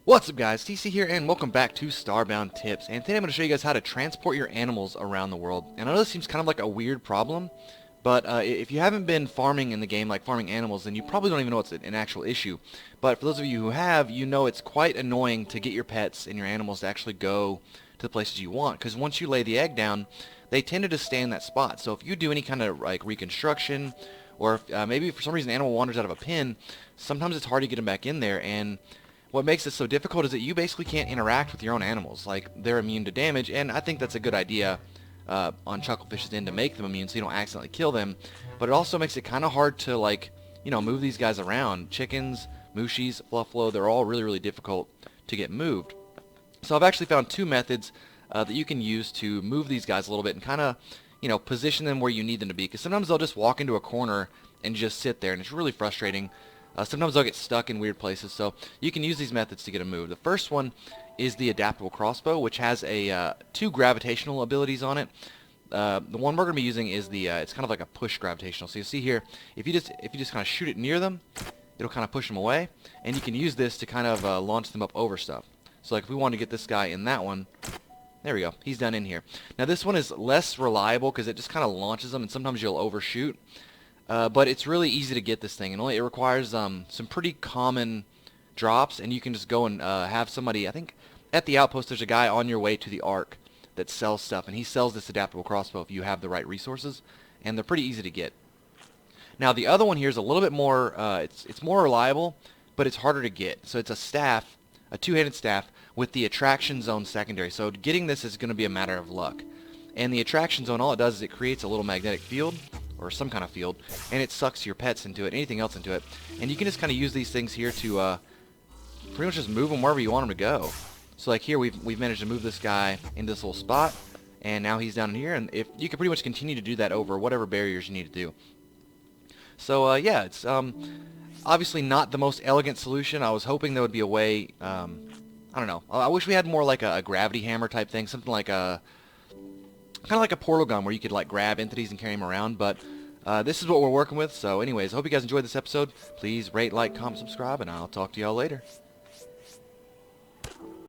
What's up guys, TC here and welcome back to Starbound Tips, and today I'm going to show you guys how to transport your animals around the world. And I know this seems kind of like a weird problem, but if you haven't been farming in the game, like farming animals, then you probably don't even know it's an actual issue. But for those of you who have, you know it's quite annoying to get your pets and your animals to actually go to the places you want, because once you lay the egg down, they tend to just stay in that spot. So if you do any kind of like reconstruction, or if, maybe for some reason an animal wanders out of a pen, sometimes it's hard to get them back in there, and what makes it so difficult is that you basically can't interact with your own animals. Like, they're immune to damage, and I think that's a good idea on Chucklefish's end to make them immune so you don't accidentally kill them. But it also makes it kind of hard to, like, you know, move these guys around. Chickens, Mushies, Fluffalo, they're all really, really difficult to get moved. So I've actually found two methods that you can use to move these guys a little bit and kind of, you know, position them where you need them to be. Because sometimes they'll just walk into a corner and just sit there, and it's really frustrating. Sometimes they'll get stuck in weird places, so you can use these methods to get them moved. The first one is the Adaptable Crossbow, which has two gravitational abilities on it. The one we're going to be using is it's kind of like a push gravitational. So you see here, if you just kind of shoot it near them, it'll kind of push them away, and you can use this to kind of launch them up over stuff. So like if we want to get this guy in that one, there we go, he's done in here. Now this one is less reliable because it just kind of launches them, and sometimes you'll overshoot. But it's really easy to get this thing, and it requires some pretty common drops, and you can just go and have somebody, I think at the outpost there's a guy on your way to the Ark that sells stuff, and he sells this adaptable crossbow if you have the right resources, and they're pretty easy to get. Now the other one here is a little bit more, it's more reliable, but it's harder to get. So it's a staff, a two-handed staff with the attraction zone secondary, so getting this is going to be a matter of luck. And the attraction zone, all it does is it creates a little magnetic field, or some kind of field, and it sucks your pets into it, anything else into it. And you can just kind of use these things here to pretty much just move them wherever you want them to go. So like here, we've managed to move this guy into this little spot, and now he's down in here, and if you can pretty much continue to do that over whatever barriers you need to do. So yeah, it's obviously not the most elegant solution. I was hoping there would be a way, I don't know, I wish we had more like a gravity hammer type thing, something like a kind of like a portal gun where you could like grab entities and carry them around, but this is what we're working with. So anyways, I hope you guys enjoyed this episode. Please rate, like, comment, subscribe, and I'll talk to y'all later.